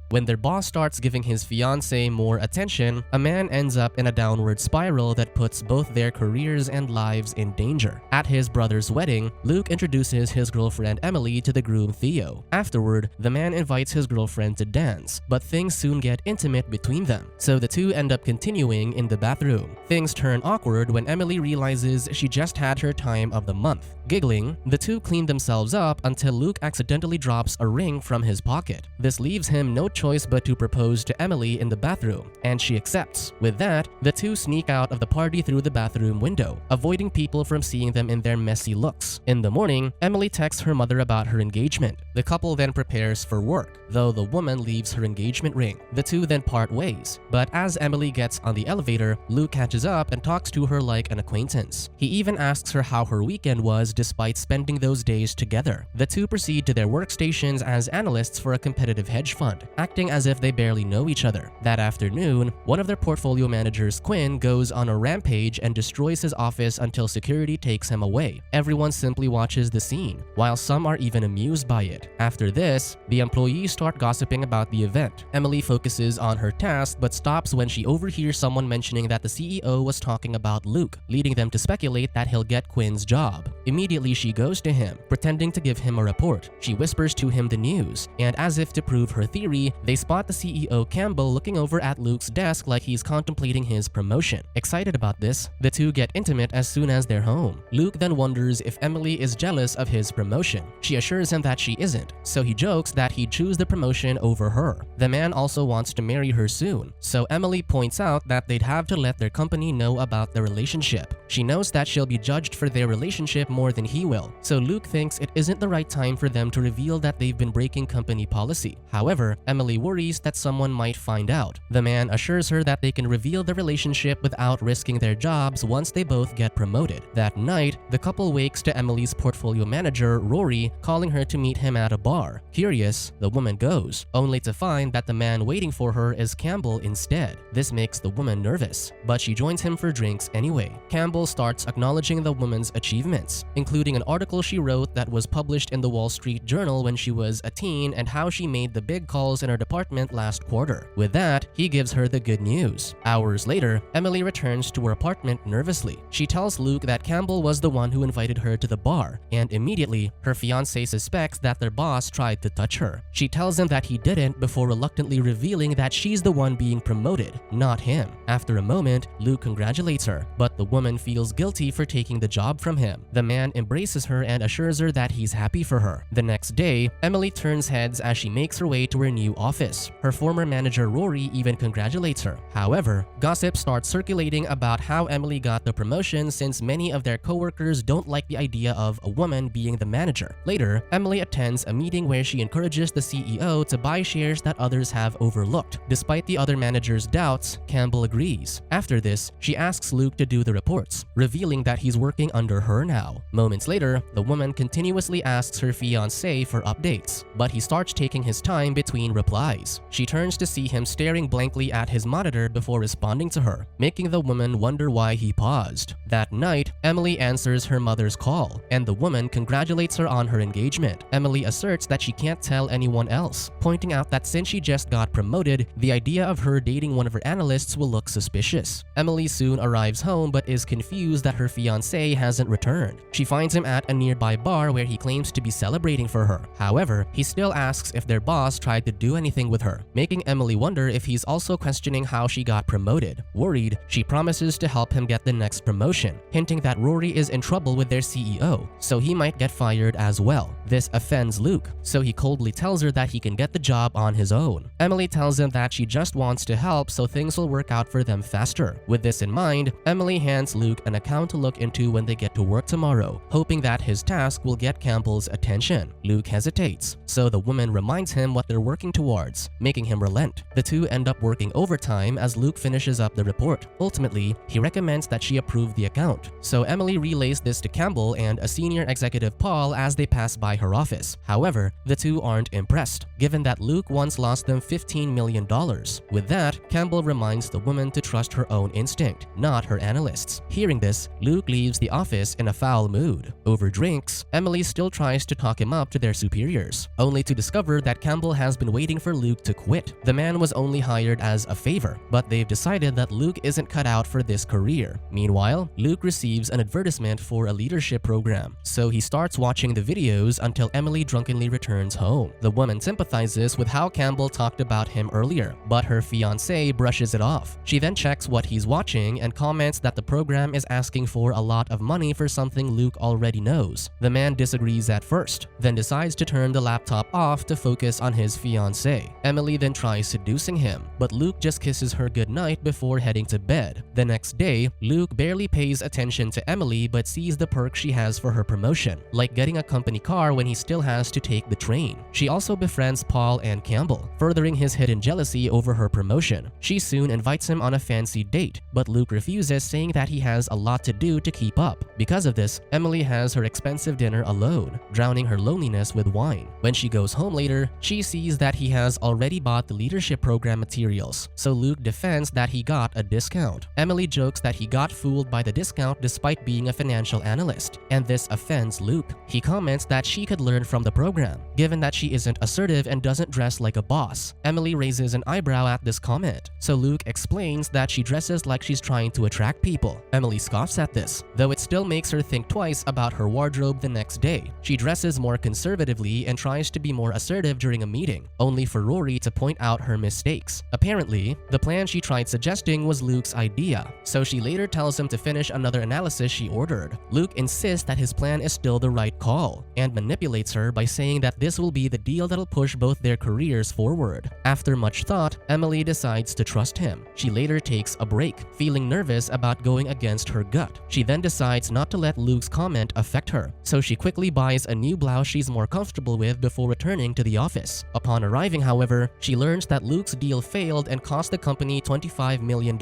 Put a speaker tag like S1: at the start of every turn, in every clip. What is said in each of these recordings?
S1: When their boss starts giving his fiancée more attention, a man ends up in a downward spiral that puts both their careers and lives in danger. At his brother's wedding, Luke introduces his girlfriend Emily to the groom Theo. Afterward, the man invites his girlfriend to dance, but things soon get intimate between them, so the two end up continuing in the bathroom. Things turn awkward when Emily realizes she just had her time of the month. Giggling, the two clean themselves up until Luke accidentally drops a ring from his pocket. This leaves him no choice but to propose to Emily in the bathroom, and she accepts. With that, the two sneak out of the party through the bathroom window, avoiding people from seeing them in their messy looks. In the morning, Emily texts her mother about her engagement. The couple then prepares for work, though the woman leaves her engagement ring. The two then part ways, but as Emily gets on the elevator, Luke catches up and talks to her like an acquaintance. He even asks her how her weekend was despite spending those days together. The two proceed to their workstations as analysts for a competitive hedge fund, acting as if they barely know each other. That afternoon, one of their portfolio managers, Quinn, goes on a rampage and destroys his office until security takes him away. Everyone simply watches the scene, while some are even amused by it. After this, the employees start gossiping about the event. Emily focuses on her task but stops when she overhears someone mentioning that the CEO was talking about Luke, leading them to speculate that he'll get Quinn's job. Immediately, she goes to him, pretending to give him a report. She whispers to him the news, and as if to prove her theory, they spot the CEO Campbell looking over at Luke's desk like he's contemplating his promotion. Excited about this, the two get intimate as soon as they're home. Luke then wonders if Emily is jealous of his promotion. She assures him that she isn't, so he jokes that he'd choose the promotion over her. The man also wants to marry her soon, so Emily points out that they'd have to let their company know about the relationship. She knows that she'll be judged for their relationship more than he will, so Luke thinks it isn't the right time for them to reveal that they've been breaking company policy. However, Emily worries that someone might find out. The man assures her that they can reveal the relationship without risking their jobs once they both get promoted. That night, the couple wakes to Emily's portfolio manager, Rory, calling her to meet him at a bar. Curious, the woman goes, only to find that the man waiting for her is Campbell instead. This makes the woman nervous, but she joins him for drinks anyway. Campbell starts acknowledging the woman's achievements, including an article she wrote that was published in the Wall Street Journal when she was a teen and how she made the big calls in her department last quarter. With that, he gives her the good news. Hours later, Emily returns to her apartment nervously. She tells Luke that Campbell was the one who invited her to the bar, and immediately, her fiancé suspects that their boss tried to touch her. She tells him that he didn't before reluctantly revealing that she's the one being promoted, not him. After a moment, Luke congratulates her, but the woman feels guilty for taking the job from him. The man embraces her and assures her that he's happy for her. The next day, Emily turns heads as she makes her way to her new office. Her former manager Rory even congratulates her. However, gossip starts circulating about how Emily got the promotion since many of their coworkers don't like the idea of a woman being the manager. Later, Emily attends a meeting where she encourages the CEO to buy shares that others have overlooked. Despite the other manager's doubts, Campbell agrees. After this, she asks Luke to do the reports, revealing that he's working under her now. Moments later, the woman continuously asks her fiancé for updates, but he starts taking his time between replies. She turns to see him staring blankly at his monitor before responding to her, making the woman wonder why he paused. That night, Emily answers her mother's call, and the woman congratulates her on her engagement. Emily asserts that she can't tell anyone else, pointing out that since she just got promoted, the idea of her dating one of her analysts will look suspicious. Emily soon arrives home but is confused that her fiancé hasn't returned. She finds him at a nearby bar where he claims to be celebrating for her. However, he still asks if their boss tried to do anything with her, making Emily wonder if he's also questioning how she got promoted. Worried, she promises to help him get the next promotion, hinting that Rory is in trouble with their CEO, so he might get fired as well. This offends Luke, so he coldly tells her that he can get the job on his own. Emily tells him that she just wants to help so things will work out for them faster. With this in mind, Emily hands Luke an account to look into when they get to work tomorrow, hoping that his task will get Campbell's attention. Luke hesitates, so the woman reminds him what they're working towards, making him relent. The two end up working overtime as Luke finishes up the report. Ultimately, he recommends that she approve the account, so Emily relays this to Campbell and a senior executive Paul as they pass by her office. However, the two aren't impressed, given that Luke once lost them $15 million. With that, Campbell reminds the woman to trust her own instinct, not her analysts. Hearing this, Luke leaves the office in a foul mood. Over drinks, Emily still tries to talk him up to their superiors, only to discover that Campbell has been waiting pleading for Luke to quit. The man was only hired as a favor, but they've decided that Luke isn't cut out for this career. Meanwhile, Luke receives an advertisement for a leadership program, so he starts watching the videos until Emily drunkenly returns home. The woman sympathizes with how Campbell talked about him earlier, but her fiancé brushes it off. She then checks what he's watching and comments that the program is asking for a lot of money for something Luke already knows. The man disagrees at first, then decides to turn the laptop off to focus on his fiancé. Emily then tries seducing him, but Luke just kisses her goodnight before heading to bed. The next day, Luke barely pays attention to Emily but sees the perks she has for her promotion, like getting a company car when he still has to take the train. She also befriends Paul and Campbell, furthering his hidden jealousy over her promotion. She soon invites him on a fancy date, but Luke refuses, saying that he has a lot to do to keep up. Because of this, Emily has her expensive dinner alone, drowning her loneliness with wine. When she goes home later, she sees that he has already bought the leadership program materials, so Luke defends that he got a discount. Emily jokes that he got fooled by the discount despite being a financial analyst, and this offends Luke. He comments that she could learn from the program, given that she isn't assertive and doesn't dress like a boss. Emily raises an eyebrow at this comment, so Luke explains that she dresses like she's trying to attract people. Emily scoffs at this, though it still makes her think twice about her wardrobe the next day. She dresses more conservatively and tries to be more assertive during a meeting, only for Rory to point out her mistakes. Apparently, the plan she tried suggesting was Luke's idea, so she later tells him to finish another analysis she ordered. Luke insists that his plan is still the right call, and manipulates her by saying that this will be the deal that'll push both their careers forward. After much thought, Emily decides to trust him. She later takes a break, feeling nervous about going against her gut. She then decides not to let Luke's comment affect her, so she quickly buys a new blouse she's more comfortable with before returning to the office. Upon arriving, however, she learns that Luke's deal failed and cost the company $25 million.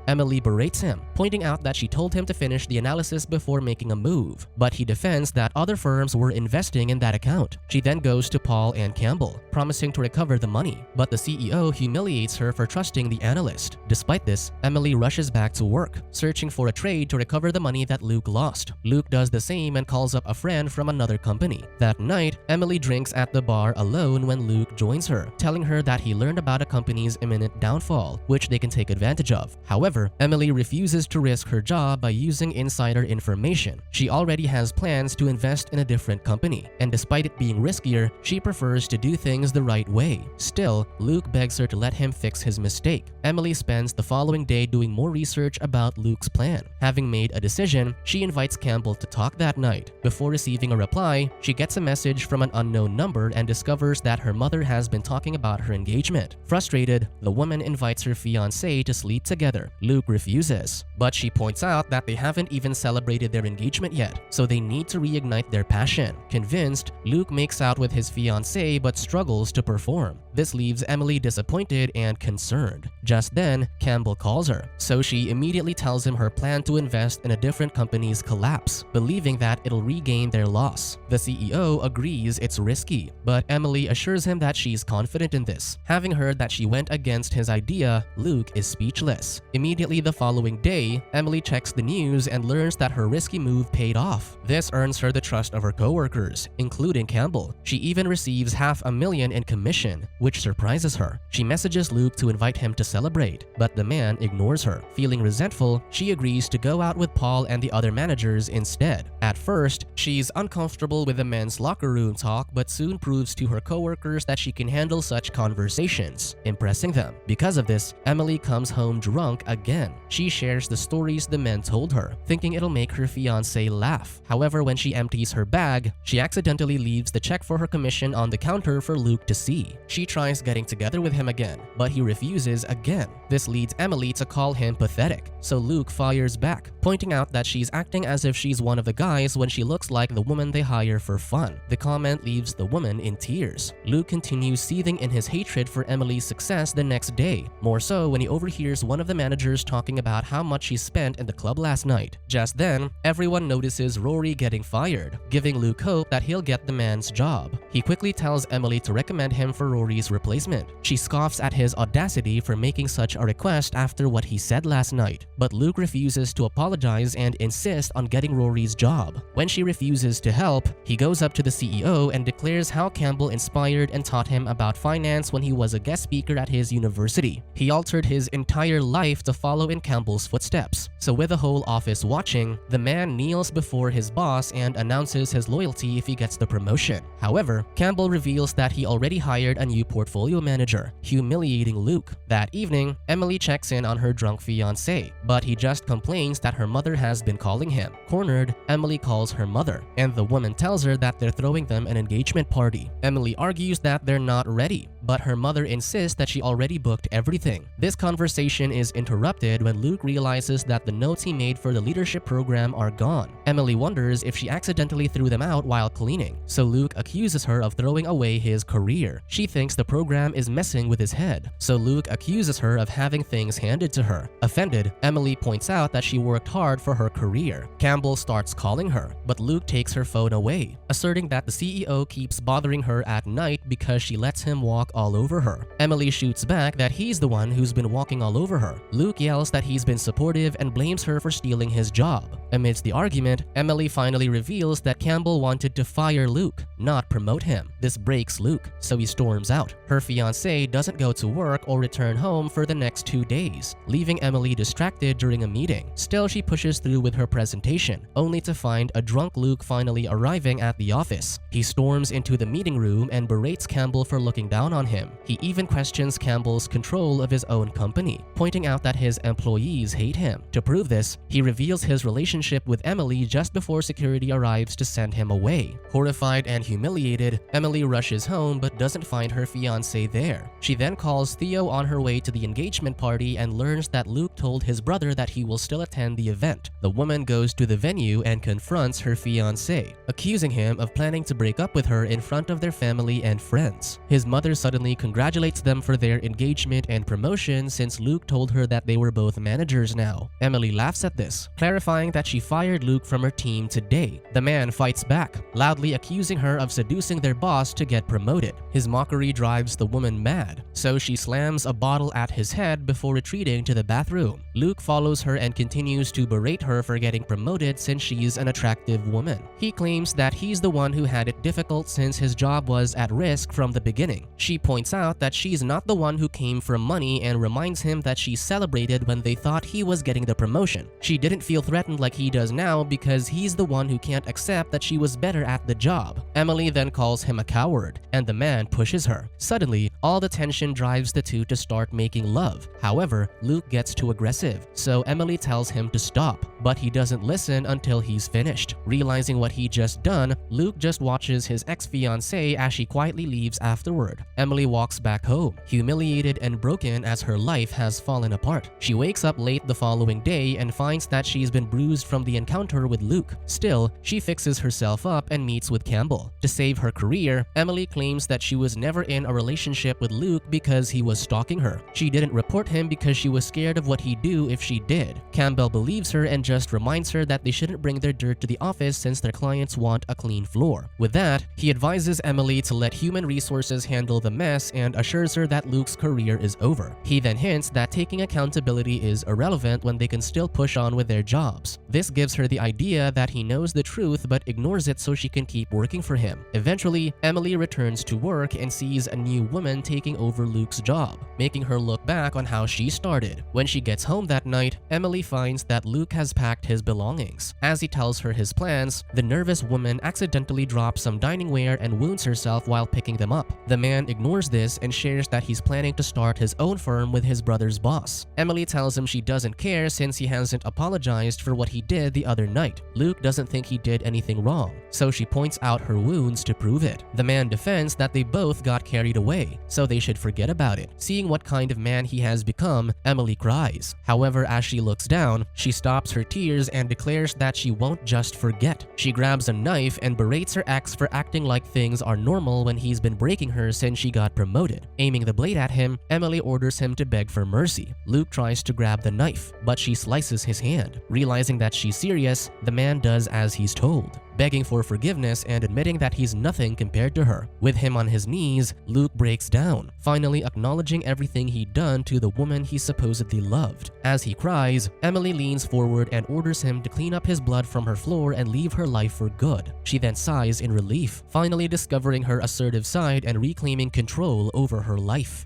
S1: Emily berates him, pointing out that she told him to finish the analysis before making a move, but he defends that other firms were investing in that account. She then goes to Paul and Campbell, promising to recover the money, but the CEO humiliates her for trusting the analyst. Despite this, Emily rushes back to work, searching for a trade to recover the money that Luke lost. Luke does the same and calls up a friend from another company. That night, Emily drinks at the bar alone when Luke joins her, telling her that he learned about a company's imminent downfall, which they can take advantage of. However, Emily refuses to risk her job by using insider information. She already has plans to invest in a different company, and despite it being riskier, she prefers to do things the right way. Still, Luke begs her to let him fix his mistake. Emily spends the following day doing more research about Luke's plan. Having made a decision, she invites Campbell to talk that night. Before receiving a reply, she gets a message from an unknown number and discovers that her mother has been talking about her engagement. Frustrated, the woman invites her fiancé to sleep together. Luke refuses, but she points out that they haven't even celebrated their engagement yet, so they need to reignite their passion. Convinced, Luke makes out with his fiancé but struggles to perform. This leaves Emily disappointed and concerned. Just then, Campbell calls her, so she immediately tells him her plan to invest in a different company's collapse, believing that it'll regain their loss. The CEO agrees it's risky, but Emily assures him that she's confident in this. Having heard that she went against his idea, Luke is speechless. Immediately the following day, Emily checks the news and learns that her risky move paid off. This earns her the trust of her coworkers, including Campbell. She even receives $500,000 in commission, which surprises her. She messages Luke to invite him to celebrate, but the man ignores her. Feeling resentful, she agrees to go out with Paul and the other managers instead. At first, she's uncomfortable with the men's locker room talk, but soon proves to her coworkers that she can handle such conversations, impressing them. Because of this, Emily comes home drunk again. She shares the stories the men told her, thinking it'll make her fiancé laugh. However, when she empties her bag, she accidentally leaves the check for her commission on the counter for Luke to see. She tries getting together with him again, but he refuses again. This leads Emily to call him pathetic, so Luke fires back, pointing out that she's acting as if she's one of the guys when she looks like the woman they hire for fun. The comment leaves the woman in tears. Luke continues seething in his hatred for Emily's success the next day, more so when he overhears one of the managers talking about how much she spent in the club last night. Just then, everyone notices Rory getting fired, giving Luke hope that he'll get the man's job. He quickly tells Emily to recommend him for Rory's Emily's replacement. She scoffs at his audacity for making such a request after what he said last night, but Luke refuses to apologize and insists on getting Rory's job. When she refuses to help, he goes up to the CEO and declares how Campbell inspired and taught him about finance when he was a guest speaker at his university. He altered his entire life to follow in Campbell's footsteps. So with the whole office watching, the man kneels before his boss and announces his loyalty if he gets the promotion. However, Campbell reveals that he already hired a new portfolio manager, humiliating Luke. That evening, Emily checks in on her drunk fiancé, but he just complains that her mother has been calling him. Cornered, Emily calls her mother, and the woman tells her that they're throwing them an engagement party. Emily argues that they're not ready, but her mother insists that she already booked everything. This conversation is interrupted when Luke realizes that the notes he made for the leadership program are gone. Emily wonders if she accidentally threw them out while cleaning, so Luke accuses her of throwing away his career. She thinks the program is messing with his head, so Luke accuses her of having things handed to her. Offended, Emily points out that she worked hard for her career. Campbell starts calling her, but Luke takes her phone away, asserting that the CEO keeps bothering her at night because she lets him walk all over her. Emily shoots back that he's the one who's been walking all over her. Luke yells that he's been supportive and blames her for stealing his job. Amidst the argument, Emily finally reveals that Campbell wanted to fire Luke, not promote him. This breaks Luke, so he storms out. Her fiancé doesn't go to work or return home for the next 2 days, leaving Emily distracted during a meeting. Still, she pushes through with her presentation, only to find a drunk Luke finally arriving at the office. He storms into the meeting room and berates Campbell for looking down on him. He even questions Campbell's control of his own company, pointing out that his employees hate him. To prove this, he reveals his relationship with Emily just before security arrives to send him away. Horrified and humiliated, Emily rushes home but doesn't find her fiancé there. She then calls Theo on her way to the engagement party and learns that Luke told his brother that he will still attend the event. The woman goes to the venue and confronts her fiancé, accusing him of planning to break up with her in front of their family and friends. His mother suddenly congratulates them for their engagement and promotion since Luke told her that they were both managers now. Emily laughs at this, clarifying that she fired Luke from her team today. The man fights back, loudly accusing her of seducing their boss to get promoted. His mockery drives the woman mad, so she slams a bottle at his head before retreating to the bathroom. Luke follows her and continues to berate her for getting promoted since she's an attractive woman. He claims that he's the one who had it difficult since his job was at risk from the beginning. She points out that she's not the one who came from money and reminds him that she celebrated when they thought he was getting the promotion. She didn't feel threatened like he does now because he's the one who can't accept that she was better at the job. Emily then calls him a coward, and the man pushes her. Suddenly, all the tension drives the two to start making love. However, Luke gets too aggressive, so Emily tells him to stop, but he doesn't listen until he's finished. Realizing what he just done, Luke just watches his ex-fiancée as she quietly leaves afterward. Emily walks back home, humiliated and broken as her life has fallen apart. She wakes up late the following day and finds that she's been bruised from the encounter with Luke. Still, she fixes herself up and meets with Campbell. To save her career, Emily claims that she was never in a relationship with Luke because he was stalking her. She didn't report him because she was scared of what he'd do if she did. Campbell believes her and just reminds her that they shouldn't bring their dirt to the office since their clients want a clean floor. With that, he advises Emily to let human resources handle the mess and assures her that Luke's career is over. He then hints that taking accountability is irrelevant when they can still push on with their jobs. This gives her the idea that he knows the truth but ignores it so she can keep working for him. Eventually, Emily returns to work and sees a new woman taking over Luke's job, making her look back on how she started. When she gets home that night, Emily finds that Luke has packed his belongings. As he tells her his plans, the nervous woman accidentally drops some diningware and wounds herself while picking them up. The man ignores this and shares that he's planning to start his own firm with his brother's boss. Emily tells him she doesn't care since he hasn't apologized for what he did the other night. Luke doesn't think he did anything wrong, so she points out her wounds to prove it. The man defends that they both got carried away, so they should forget about it. Seeing what kind of man he has become, Emily cries. However, as she looks down, she stops her tears and declares that she won't just forget. She grabs a knife and berates her ex for acting like things are normal when he's been breaking her since she got promoted. Aiming the blade at him, Emily orders him to beg for mercy. Luke tries to grab the knife, but she slices his hand. Realizing that that she's serious, the man does as he's told, begging for forgiveness and admitting that he's nothing compared to her. With him on his knees, Luke breaks down, finally acknowledging everything he'd done to the woman he supposedly loved. As he cries, Emily leans forward and orders him to clean up his blood from her floor and leave her life for good. She then sighs in relief, finally discovering her assertive side and reclaiming control over her life.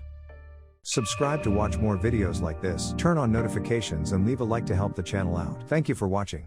S2: Subscribe to watch more videos like this, turn on notifications and leave a like to help the channel out. Thank you for watching.